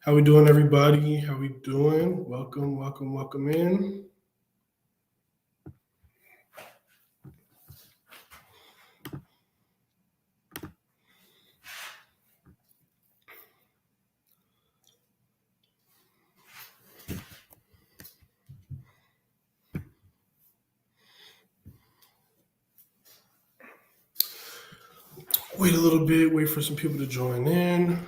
How we doing, everybody? How we doing? Welcome, welcome, welcome in. Wait a little bit, wait for some people to join in.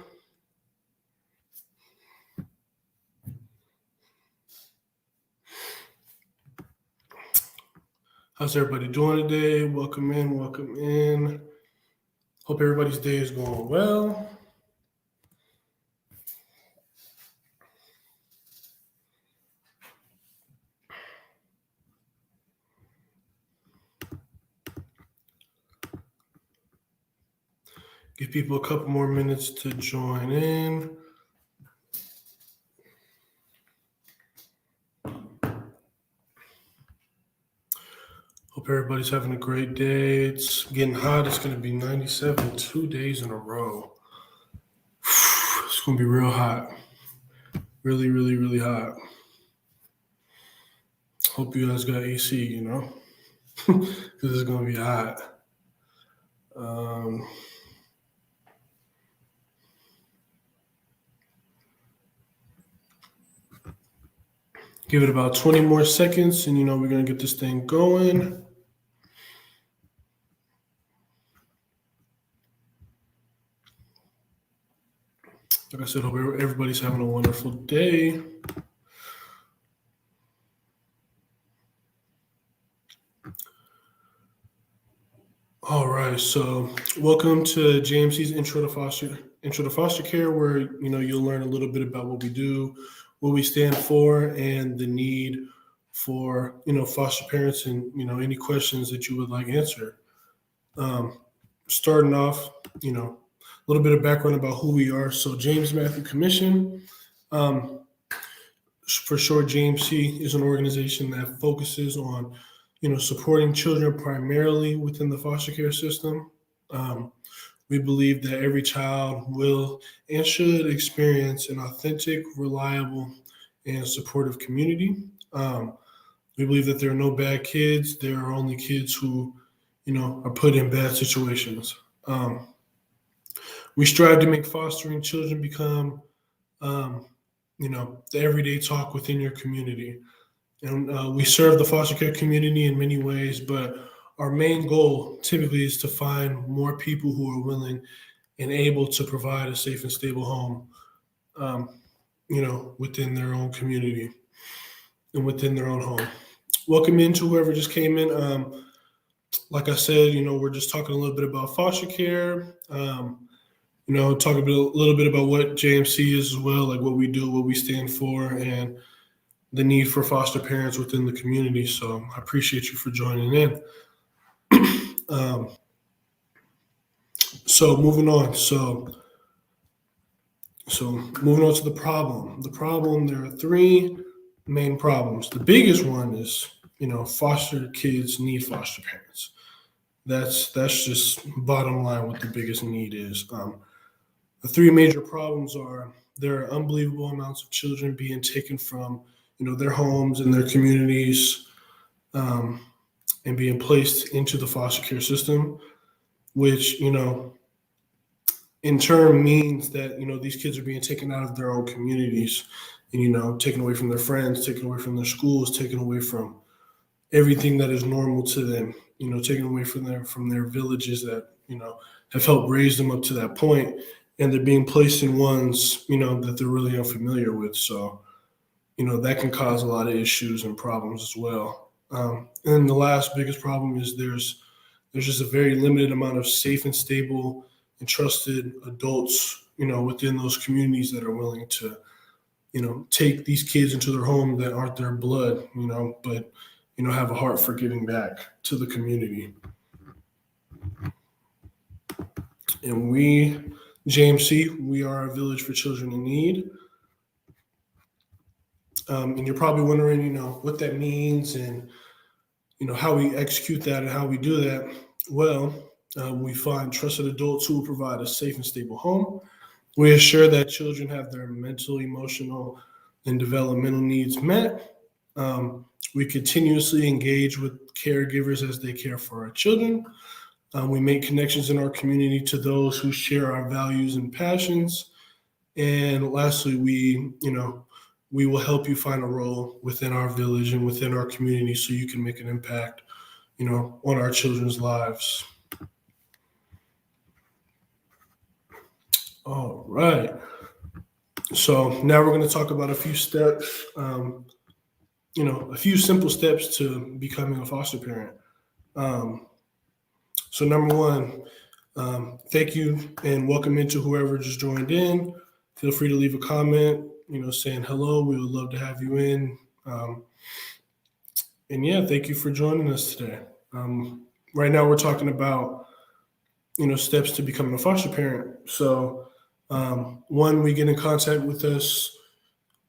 How's everybody doing today? Welcome in, welcome in. Hope everybody's day is going well. Give people a couple more minutes to join in. Hope everybody's having a great day. It's getting hot. It's going to be 97 2 days in a row. It's going to be real hot. Really, really, really hot. Hope you guys got AC, because it's going to be hot. Give it about 20 more seconds, and we're going to get this thing going. Like I said, hope everybody's having a wonderful day. All right, so welcome to JMC's Intro to Foster Care, where you'll learn a little bit about what we do, what we stand for, and the need for foster parents, and any questions that you would like answered. Starting off, a little bit of background about who we are. So James Matthew Commission, for short, JMC is an organization that focuses on supporting children primarily within the foster care system. We believe that every child will and should experience an authentic, reliable, and supportive community. We believe that there are no bad kids. There are only kids who, are put in bad situations. We strive to make fostering children become, the everyday talk within your community. And we serve the foster care community in many ways, but our main goal typically is to find more people who are willing and able to provide a safe and stable home, within their own community and within their own home. Welcome into whoever just came in. Like I said, we're just talking a little bit about foster care, talk a little bit about what JMC is as well, like what we do, what we stand for, and the need for foster parents within the community. So I appreciate you for joining in. So moving on. So moving on to the problem. The problem, there are three main problems. The biggest one is, foster kids need foster parents. That's just bottom line what the biggest need is. The three major problems are there are unbelievable amounts of children being taken from their homes and their communities, and being placed into the foster care system, which, in turn means that, these kids are being taken out of their own communities and, taken away from their friends, taken away from their schools, taken away from everything that is normal to them, taken away from their villages that, have helped raise them up to that point. And they're being placed in ones, that they're really unfamiliar with. So, that can cause a lot of issues and problems as well. And the last biggest problem is there's just a very limited amount of safe and stable and trusted adults, within those communities that are willing to, take these kids into their home that aren't their blood, but, have a heart for giving back to the community. And we, JMC, we are a village for children in need. And you're probably wondering, what that means and, how we execute that and how we do that. Well, we find trusted adults who will provide a safe and stable home. We assure that children have their mental, emotional, and developmental needs met. We continuously engage with caregivers as they care for our children. We make connections in our community to those who share our values and passions. And lastly, we will help you find a role within our village and within our community so you can make an impact, on our children's lives. All right. So now we're going to talk about a few steps, a few simple steps to becoming a foster parent. So number one, thank you and welcome into whoever just joined in. Feel free to leave a comment, saying hello. We would love to have you in. And yeah, thank you for joining us today. Right now we're talking about, steps to becoming a foster parent. So one, we get in contact with us,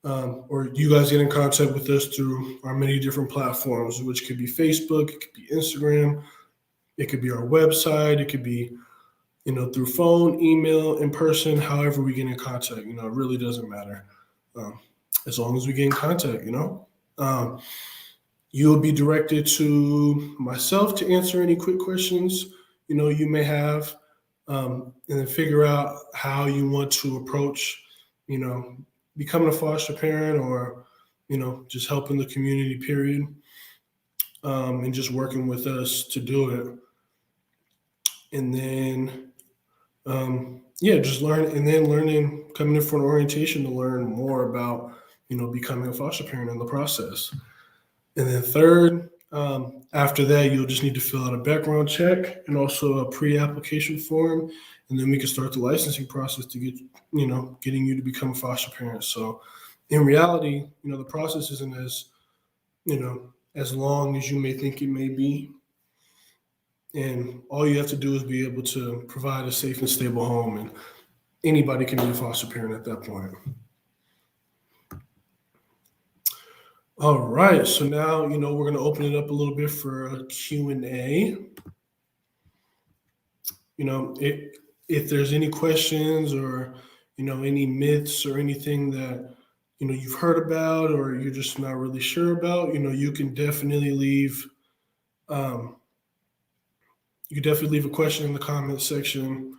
or you guys get in contact with us through our many different platforms, which could be Facebook, it could be Instagram, it could be our website, it could be, through phone, email, in person, however we get in contact. It really doesn't matter, as long as we get in contact. You will be directed to myself to answer any quick questions you may have, and then figure out how you want to approach, becoming a foster parent, or just helping the community, period, and just working with us to do it. And then just learning, coming in for an orientation to learn more about becoming a foster parent in the process. And then third, after that, you'll just need to fill out a background check and also a pre-application form, and then we can start the licensing process to get getting you to become a foster parent. So in reality, the process isn't as long as you may think it may be. And all you have to do is be able to provide a safe and stable home, and anybody can be a foster parent at that point. All right, so now, we're going to open it up a little bit for a Q&A. If there's any questions or, any myths or anything that, you've heard about or you're just not really sure about, you can definitely leave a question in the comment section,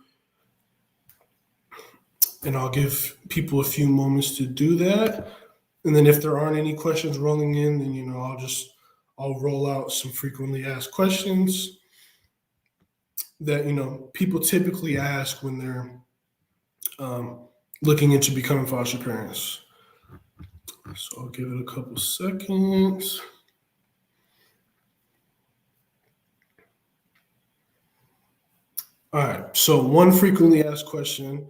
and I'll give people a few moments to do that. And then if there aren't any questions rolling in, then, I'll roll out some frequently asked questions that, people typically ask when they're looking into becoming foster parents. So I'll give it a couple seconds. All right, so one frequently asked question,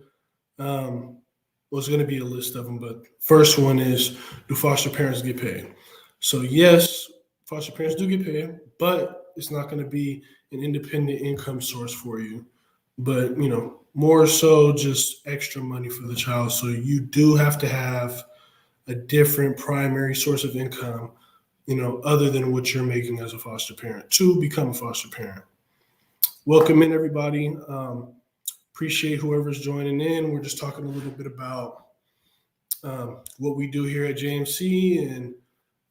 was going to be a list of them, but first one is, do foster parents get paid? So yes, foster parents do get paid, but it's not going to be an independent income source for you, but more so just extra money for the child. So you do have to have a different primary source of income, other than what you're making as a foster parent to become a foster parent. Welcome in, everybody. Appreciate whoever's joining in. We're just talking a little bit about what we do here at JMC, and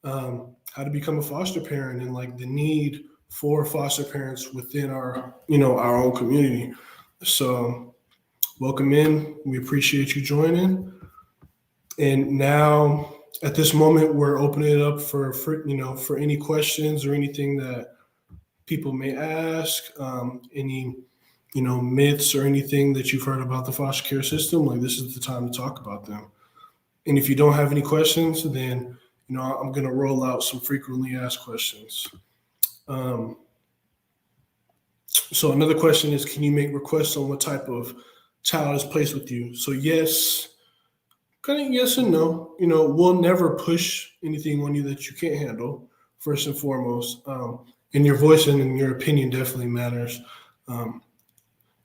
how to become a foster parent, and like the need for foster parents within our own community. So welcome in. We appreciate you joining. And now at this moment, we're opening it up for any questions or anything that people may ask, any myths or anything that you've heard about the foster care system. Like, this is the time to talk about them. And if you don't have any questions, then I'm going to roll out some frequently asked questions. So another question is, can you make requests on what type of child is placed with you? So yes, kind of yes and no. We'll never push anything on you that you can't handle, first and foremost. And your voice and your opinion definitely matters.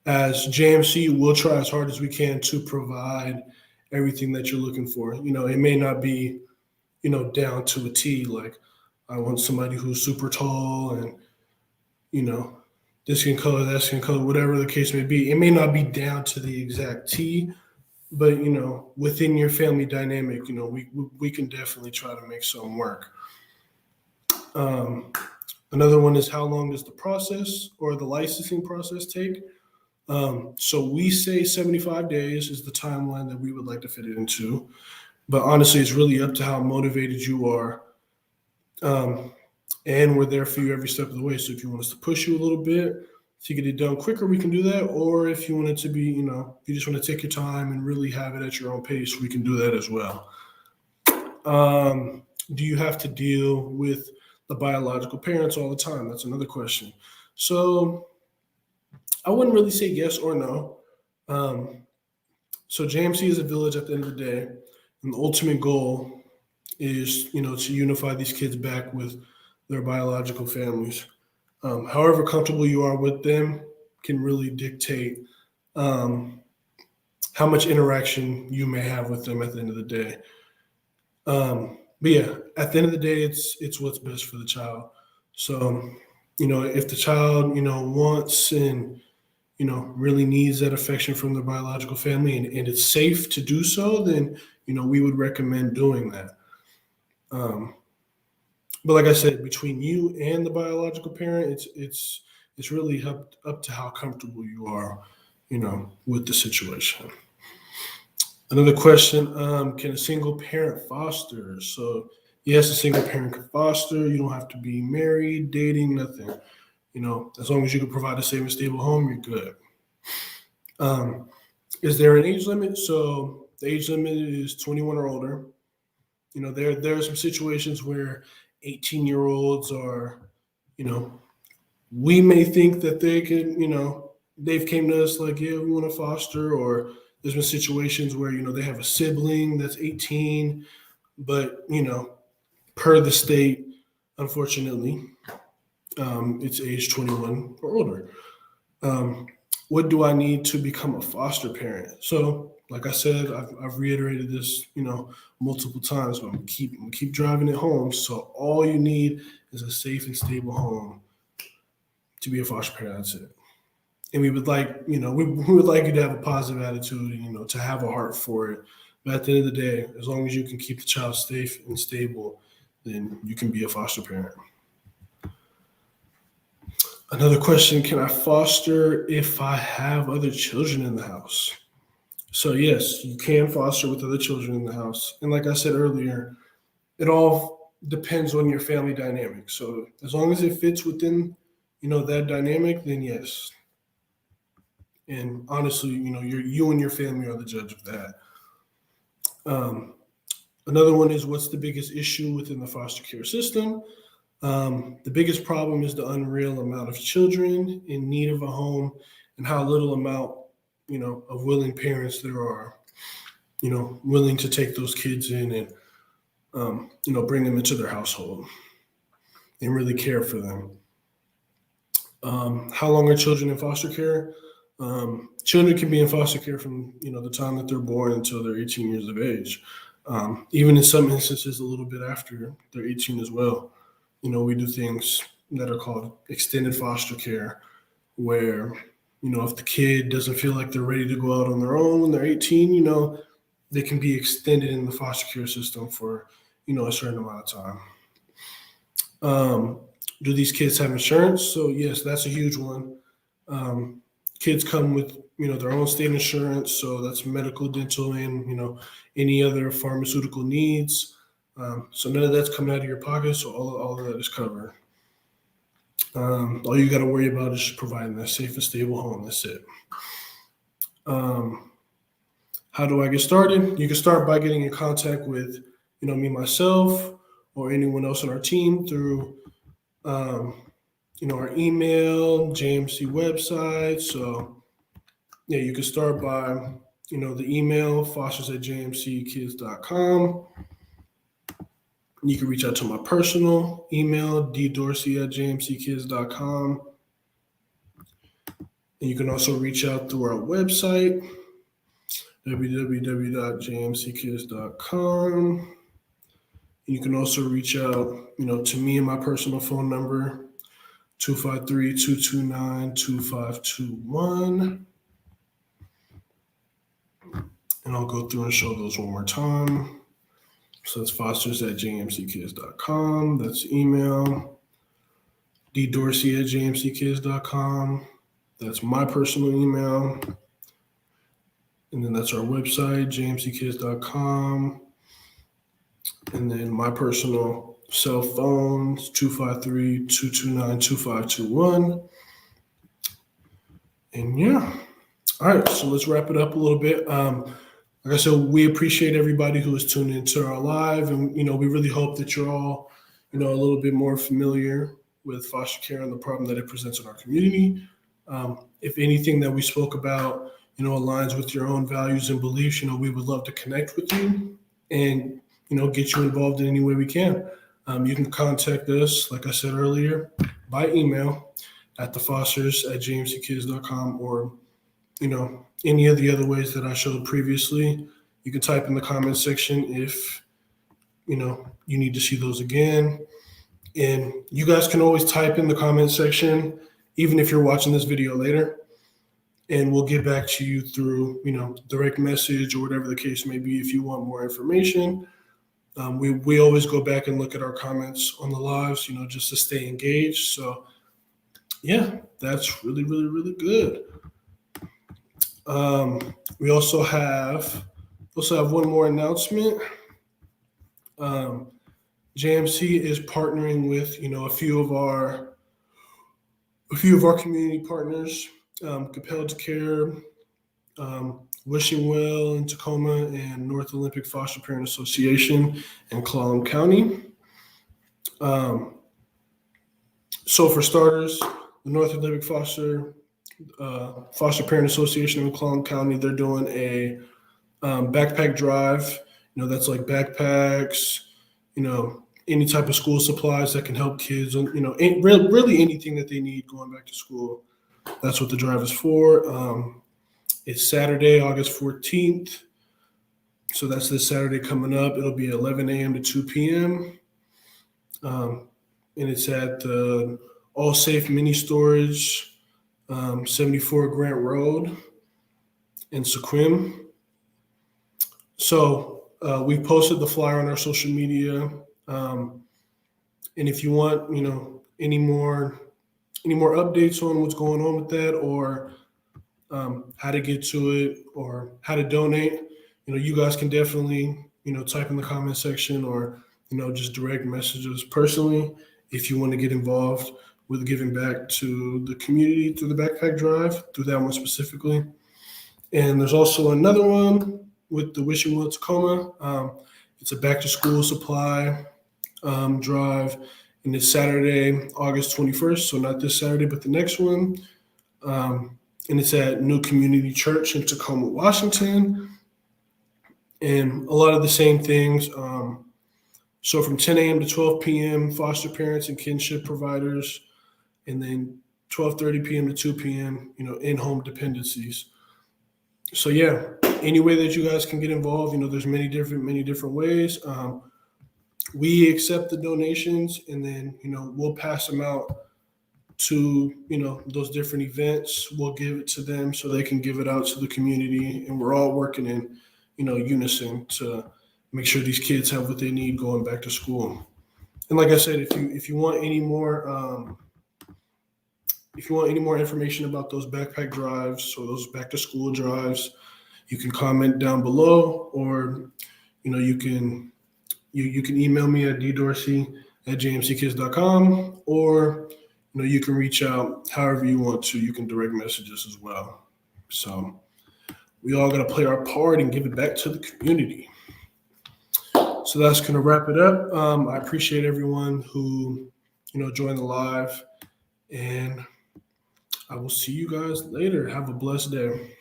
As JMC, we'll try as hard as we can to provide everything that you're looking for. It may not be, down to a T. Like, I want somebody who's super tall and, this can color, that can color, whatever the case may be. It may not be down to the exact T, but within your family dynamic, we can definitely try to make something work. Um, Another one is, how long does the process or the licensing process take? So we say 75 days is the timeline that we would like to fit it into. But honestly, it's really up to how motivated you are. Um, and we're there for you every step of the way. So if you want us to push you a little bit to get it done quicker, we can do that. Or if you want it to be, if you just want to take your time and really have it at your own pace, we can do that as well. Do you have to deal with the biological parents all the time? That's another question. So I wouldn't really say yes or no. Um, so JMC is a village at the end of the day, and the ultimate goal is, to unify these kids back with their biological families. However comfortable you are with them can really dictate um, how much interaction you may have with them at the end of the day. But yeah, at the end of the day, it's what's best for the child. So, if the child, wants and really needs that affection from their biological family, and it's safe to do so, then we would recommend doing that. Um, but like I said, between you and the biological parent, it's really up to how comfortable you are, with the situation. Another question: can a single parent foster? So yes, a single parent can foster. You don't have to be married, dating, nothing. As long as you can provide a safe and stable home, you're good. Um, is there an age limit? So the age limit is 21 or older. There are some situations where 18-year-olds are, you know, we may think that they can, they've came to us like, yeah, we want to foster, or there's been situations where, they have a sibling that's 18, but, per the state, unfortunately, it's age 21 or older. Um, what do I need to become a foster parent? So, like I said, I've reiterated this, multiple times, but I'm gonna keep driving it home. So all you need is a safe and stable home to be a foster parent. That's it. And we would like, we would like you to have a positive attitude, and, to have a heart for it. But at the end of the day, as long as you can keep the child safe and stable, then you can be a foster parent. Another question: can I foster if I have other children in the house? So, yes, you can foster with other children in the house. And like I said earlier, it all depends on your family dynamic. So, as long as it fits within, that dynamic, then yes. And honestly, you and your family are the judge of that. Um, Another one is, what's the biggest issue within the foster care system? The biggest problem is the unreal amount of children in need of a home, and how little amount, of willing parents there are, willing to take those kids in and, bring them into their household and really care for them. How long are children in foster care? Children can be in foster care from, the time that they're born until they're 18 years of age. Even in some instances, a little bit after they're 18 as well. We do things that are called extended foster care, where, if the kid doesn't feel like they're ready to go out on their own when they're 18, they can be extended in the foster care system for, a certain amount of time. Do these kids have insurance? So yes, that's a huge one. Um, Kids come with, their own state insurance, so that's medical, dental, and, any other pharmaceutical needs. So none of that's coming out of your pocket, so all of that is covered. All you got to worry about is just providing that safe and stable home. That's it. How do I get started? You can start by getting in contact with, me, myself, or anyone else on our team through, our email, JMC website. So yeah, you can start by, the email, fosters@jmckids.com. You can reach out to my personal email, ddorsey@jmckids.com. And you can also reach out through our website, www.jmckids.com. You can also reach out, to me and my personal phone number, 253-229-2521. And I'll go through and show those one more time. So that's fosters@jmckids.com. That's email. ddorsey@jmckids.com. That's my personal email. And then that's our website, jmckids.com. And then my personal cell phones, 253-229-2521. And yeah. All right, so let's wrap it up a little bit. Like I said, we appreciate everybody who is tuned into our live, and we really hope that you're all, a little bit more familiar with foster care and the problem that it presents in our community. If anything that we spoke about, aligns with your own values and beliefs, we would love to connect with you and get you involved in any way we can. You can contact us, like I said earlier, by email at thefosters@jmckids.com, or any of the other ways that I showed previously. You can type in the comment section if you need to see those again. And you guys can always type in the comment section, even if you're watching this video later, and we'll get back to you through direct message or whatever the case may be if you want more information. We always go back and look at our comments on the lives, just to stay engaged. So yeah, that's really, really, really good. We also have one more announcement. JMC is partnering with a few of our community partners, Compelled Care, Wishing Well in Tacoma, and North Olympic Foster Parent Association in Clallam County. So for starters, the North Olympic Foster Parent Association in Clallam County, they're doing a backpack drive. That's like backpacks, any type of school supplies that can help kids, really anything that they need going back to school. That's what the drive is for. It's Saturday, August 14th. So that's this Saturday coming up. It'll be 11 a.m. to 2 p.m. And it's at the All Safe Mini Storage, 74 Grant Road in Sequim. So we posted the flyer on our social media. And if you want, any more updates on what's going on with that, or how to get to it, or how to donate, you guys can definitely, type in the comment section, or, just direct messages personally if you want to get involved with giving back to the community through the backpack drive, through that one specifically. And there's also another one with the Wishing Well Tacoma. It's a back to school supply drive, and it's Saturday, August 21st. So not this Saturday, but the next one. And it's at New Community Church in Tacoma, Washington. And a lot of the same things. So from 10 a.m. to 12 p.m., foster parents and kinship providers, and then 12:30 p.m. to 2 p.m., in-home dependencies. So yeah, any way that you guys can get involved, there's many different ways. We accept the donations, and then, we'll pass them out to, those different events. We'll give it to them so they can give it out to the community, and we're all working in, unison to make sure these kids have what they need going back to school. And like I said, if you want any more information about those backpack drives or those back to school drives, you can comment down below, or you can email me at ddorsey@jmckids.com, or you can reach out however you want to. You can direct messages as well. So we all got to play our part and give it back to the community. So that's going to wrap it up. I appreciate everyone who joined the live, and I will see you guys later. Have a blessed day.